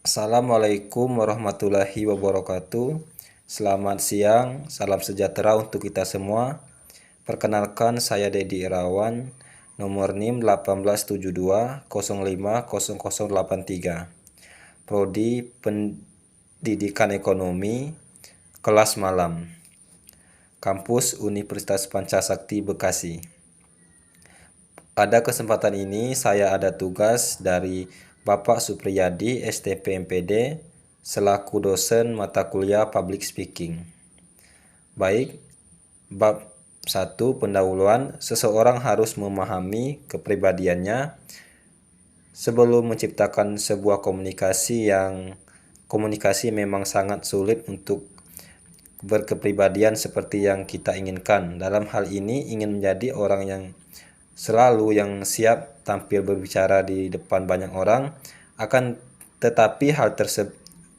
Assalamualaikum warahmatullahi wabarakatuh. Selamat siang, salam sejahtera untuk kita semua. Perkenalkan, saya Dedi Irawan, nomor NIM 1872050083. Prodi Pendidikan Ekonomi, kelas malam. Kampus Universitas Pancasakti Bekasi. Pada kesempatan ini saya ada tugas dari Bapak Supriyadi, STP MPD, selaku dosen mata kuliah Public Speaking. Baik, bab 1 pendahuluan, seseorang harus memahami kepribadiannya sebelum menciptakan sebuah komunikasi memang sangat sulit untuk berkepribadian seperti yang kita inginkan. Dalam hal ini ingin menjadi orang yang selalu siap tampil berbicara di depan banyak orang, akan tetapi hal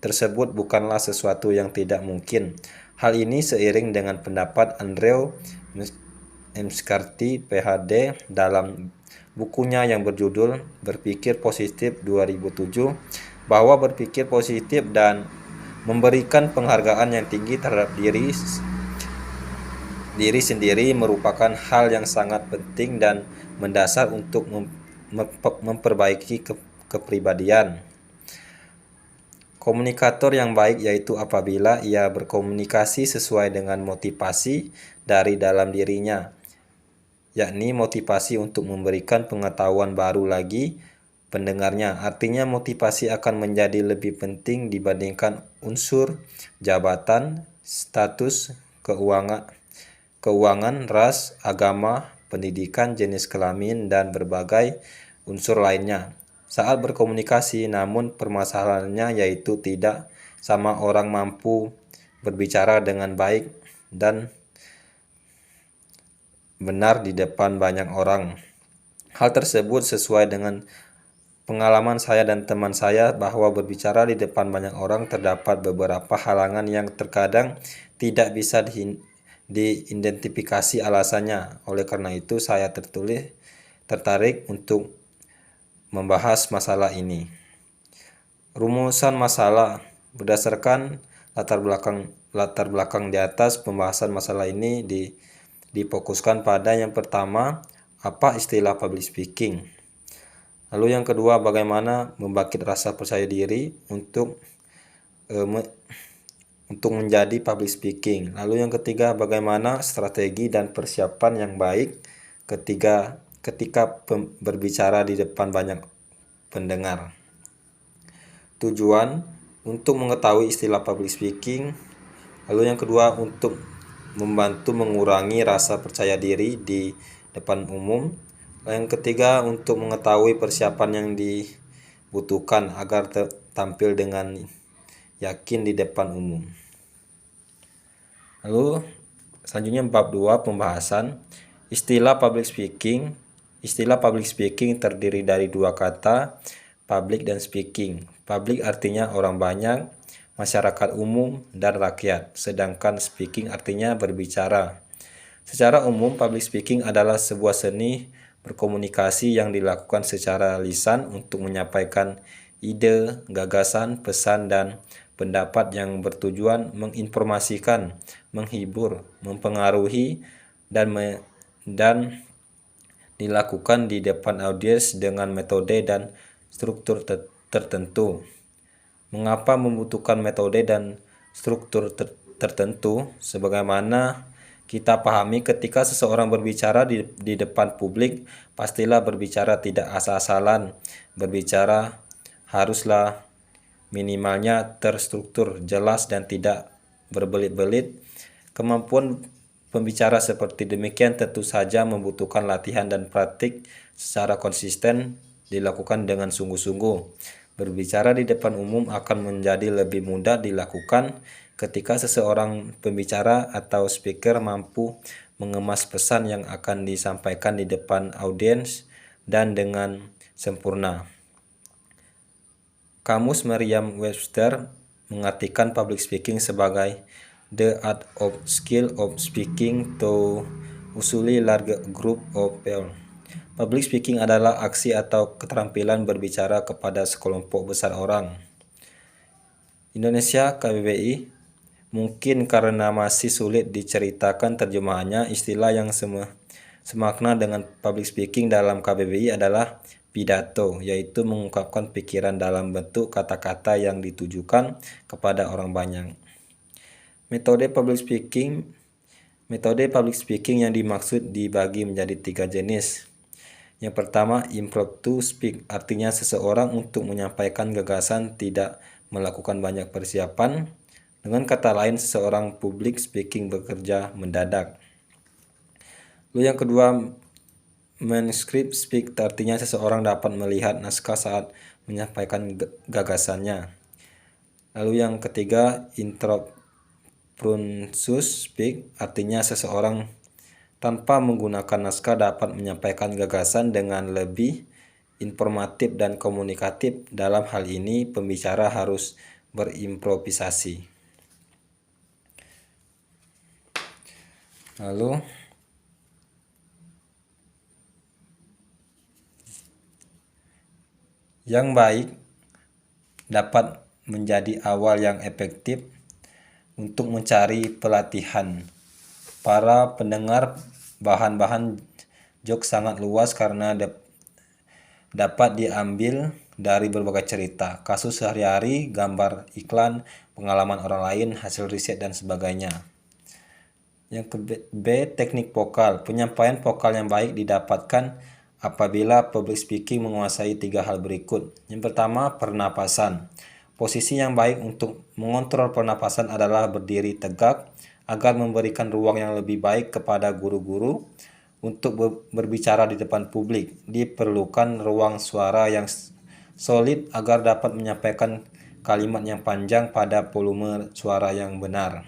tersebut bukanlah sesuatu yang tidak mungkin. Hal ini seiring dengan pendapat Andrew McCarthy, PhD, dalam bukunya yang berjudul Berpikir Positif 2007, bahwa berpikir positif dan memberikan penghargaan yang tinggi terhadap diri sendiri merupakan hal yang sangat penting dan mendasar untuk memperbaiki kepribadian. Komunikator yang baik yaitu apabila ia berkomunikasi sesuai dengan motivasi dari dalam dirinya, yakni motivasi untuk memberikan pengetahuan baru lagi pendengarnya. Artinya motivasi akan menjadi lebih penting dibandingkan unsur jabatan, status, keuangan, ras, agama, pendidikan, jenis kelamin, dan berbagai unsur lainnya saat berkomunikasi. Namun permasalahannya yaitu tidak sama orang mampu berbicara dengan baik dan benar di depan banyak orang. Hal tersebut sesuai dengan pengalaman saya dan teman saya, bahwa berbicara di depan banyak orang terdapat beberapa halangan yang terkadang tidak bisa diidentifikasi alasannya. Oleh karena itu saya tertarik untuk membahas masalah ini. Rumusan masalah. Berdasarkan latar belakang di atas, pembahasan masalah ini difokuskan pada yang pertama, apa istilah public speaking. Lalu yang kedua, bagaimana membangkit rasa percaya diri untuk menjadi public speaking. Lalu yang ketiga, bagaimana strategi dan persiapan yang baik ketika berbicara di depan banyak pendengar. Tujuan untuk mengetahui istilah public speaking. Lalu yang kedua, untuk membantu mengurangi rasa percaya diri di depan umum. Yang ketiga, untuk mengetahui persiapan yang dibutuhkan agar tampil dengan yakin di depan umum. Lalu selanjutnya bab 2 pembahasan istilah public speaking. Istilah public speaking terdiri dari dua kata, public dan speaking. Public artinya orang banyak, masyarakat umum, dan rakyat, sedangkan speaking artinya berbicara. Secara umum, public speaking adalah sebuah seni berkomunikasi yang dilakukan secara lisan untuk menyampaikan ide, gagasan, pesan, dan pendapat yang bertujuan menginformasikan, menghibur, mempengaruhi, dan dilakukan di depan audiens dengan metode dan struktur tertentu. Mengapa membutuhkan metode dan struktur tertentu? Sebagaimana kita pahami, ketika seseorang berbicara di depan publik, pastilah berbicara tidak asal-asalan. Berbicara haruslah minimalnya terstruktur, jelas, dan tidak berbelit-belit. Kemampuan pembicara seperti demikian tentu saja membutuhkan latihan dan praktik secara konsisten dilakukan dengan sungguh-sungguh. Berbicara di depan umum akan menjadi lebih mudah dilakukan ketika seseorang pembicara atau speaker mampu mengemas pesan yang akan disampaikan di depan audiens dan dengan sempurna. Kamus Merriam-Webster mengartikan public speaking sebagai the art of skill of speaking to usually large group of people. Public speaking adalah aksi atau keterampilan berbicara kepada sekelompok besar orang. Indonesia KBBI. Mungkin karena masih sulit diceritakan terjemahannya, istilah yang semakna dengan public speaking dalam KBBI adalah pidato, yaitu mengungkapkan pikiran dalam bentuk kata-kata yang ditujukan kepada orang banyak. Metode public speaking yang dimaksud dibagi menjadi 3 jenis. Yang pertama, improv to speak, artinya seseorang untuk menyampaikan gagasan tidak melakukan banyak persiapan. Dengan kata lain, seseorang public speaking bekerja mendadak. Lalu yang kedua, manuscript speak, artinya seseorang dapat melihat naskah saat menyampaikan gagasannya. Lalu yang ketiga, introspronsus speak, artinya seseorang tanpa menggunakan naskah dapat menyampaikan gagasan dengan lebih informatif dan komunikatif. Dalam hal ini, pembicara harus berimprovisasi. Lalu yang baik dapat menjadi awal yang efektif untuk mencari pelatihan. Para pendengar bahan-bahan jokes sangat luas karena dapat diambil dari berbagai cerita, kasus sehari-hari, gambar iklan, pengalaman orang lain, hasil riset, dan sebagainya. Yang B, teknik vokal. Penyampaian vokal yang baik didapatkan apabila public speaking menguasai 3 hal berikut. Yang pertama, pernapasan. Posisi yang baik untuk mengontrol pernapasan adalah berdiri tegak agar memberikan ruang yang lebih baik kepada guru-guru untuk berbicara di depan publik. Diperlukan ruang suara yang solid agar dapat menyampaikan kalimat yang panjang pada volume suara yang benar.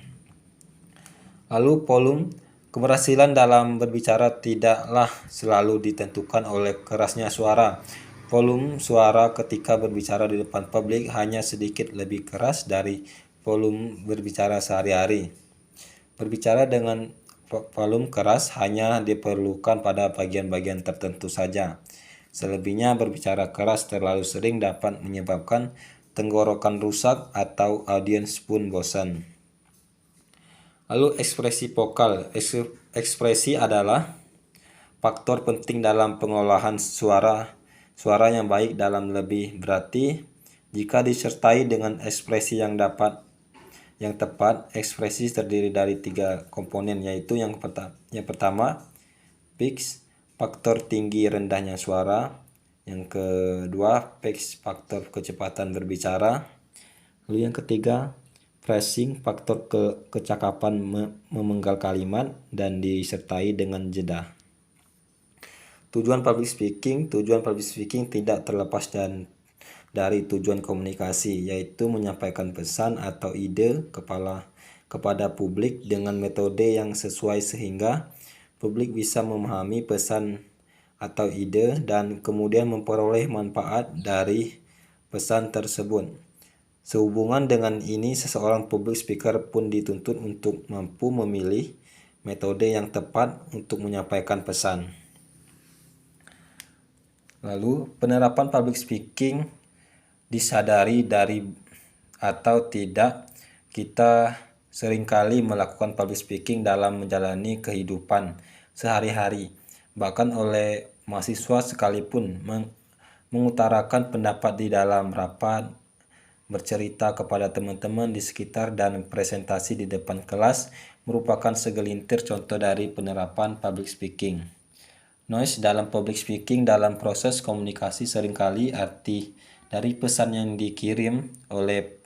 Lalu volume. Keberhasilan dalam berbicara tidaklah selalu ditentukan oleh kerasnya suara. Volume suara ketika berbicara di depan publik hanya sedikit lebih keras dari volume berbicara sehari-hari. Berbicara dengan volume keras hanya diperlukan pada bagian-bagian tertentu saja. Selebihnya, berbicara keras terlalu sering dapat menyebabkan tenggorokan rusak atau audiens pun bosan. Lalu ekspresi vokal. Ekspresi adalah faktor penting dalam pengolahan suara. Suara yang baik dalam lebih berarti jika disertai dengan ekspresi yang tepat. Ekspresi terdiri dari 3 komponen, yaitu yang pertama, pitch, faktor tinggi rendahnya suara. Yang kedua, pitch, faktor kecepatan berbicara. Lalu yang ketiga, phrasing, faktor kecakapan memenggal kalimat dan disertai dengan jeda. Tujuan public speaking tidak terlepas dari tujuan komunikasi, yaitu menyampaikan pesan atau ide kepada publik dengan metode yang sesuai sehingga publik bisa memahami pesan atau ide dan kemudian memperoleh manfaat dari pesan tersebut. Sehubungan dengan ini, seseorang public speaker pun dituntut untuk mampu memilih metode yang tepat untuk menyampaikan pesan. Lalu, penerapan public speaking disadari dari atau tidak, kita seringkali melakukan public speaking dalam menjalani kehidupan sehari-hari. Bahkan oleh mahasiswa sekalipun mengutarakan pendapat di dalam rapat, bercerita kepada teman-teman di sekitar, dan presentasi di depan kelas merupakan segelintir contoh dari penerapan public speaking. Noise dalam public speaking. Dalam proses komunikasi seringkali arti dari pesan yang dikirim oleh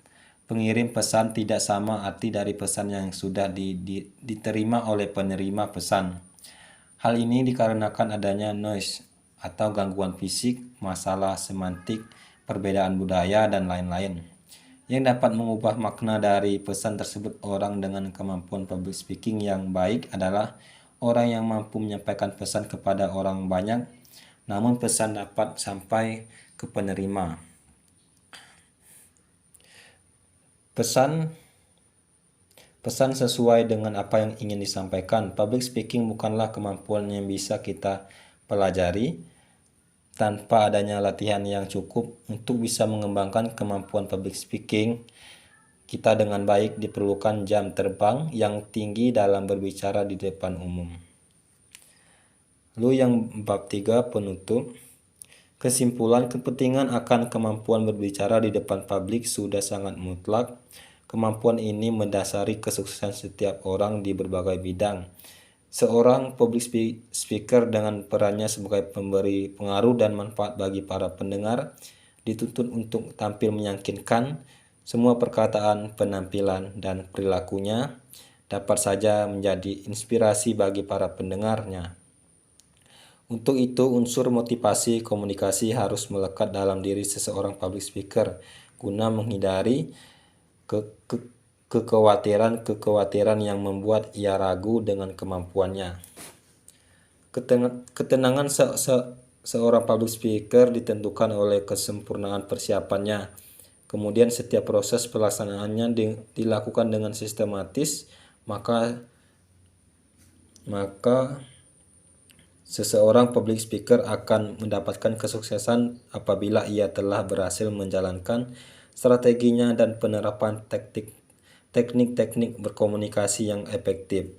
pengirim pesan tidak sama arti dari pesan yang sudah diterima oleh penerima pesan. Hal ini dikarenakan adanya noise atau gangguan fisik, masalah semantik, perbedaan budaya, dan lain-lain, yang dapat mengubah makna dari pesan tersebut. Orang dengan kemampuan public speaking yang baik adalah orang yang mampu menyampaikan pesan kepada orang banyak, namun pesan dapat sampai ke penerima. Pesan sesuai dengan apa yang ingin disampaikan. Public speaking bukanlah kemampuan yang bisa kita pelajari. Tanpa adanya latihan yang cukup untuk bisa mengembangkan kemampuan public speaking, kita dengan baik diperlukan jam terbang yang tinggi dalam berbicara di depan umum. Lalu yang bab 3 penutup. Kesimpulan, kepentingan akan kemampuan berbicara di depan publik sudah sangat mutlak. Kemampuan ini mendasari kesuksesan setiap orang di berbagai bidang. Seorang public speaker dengan perannya sebagai pemberi pengaruh dan manfaat bagi para pendengar dituntut untuk tampil meyakinkan. Semua perkataan, penampilan, dan perilakunya dapat saja menjadi inspirasi bagi para pendengarnya. Untuk itu, unsur motivasi komunikasi harus melekat dalam diri seseorang public speaker guna menghindari kekhawatiran yang membuat ia ragu dengan kemampuannya. Ketenangan seorang public speaker ditentukan oleh kesempurnaan persiapannya. Kemudian setiap proses pelaksanaannya dilakukan dengan sistematis, maka seseorang public speaker akan mendapatkan kesuksesan apabila ia telah berhasil menjalankan strateginya dan penerapan teknik-teknik berkomunikasi yang efektif.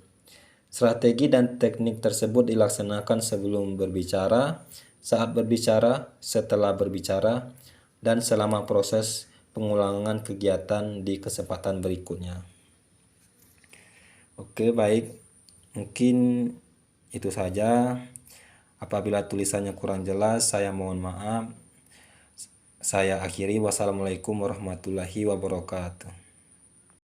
Strategi dan teknik tersebut dilaksanakan sebelum berbicara, saat berbicara, setelah berbicara, dan selama proses pengulangan kegiatan di kesempatan berikutnya. Oke, baik. Mungkin itu saja. Apabila tulisannya kurang jelas, saya mohon maaf. Saya akhiri. Wassalamualaikum warahmatullahi wabarakatuh.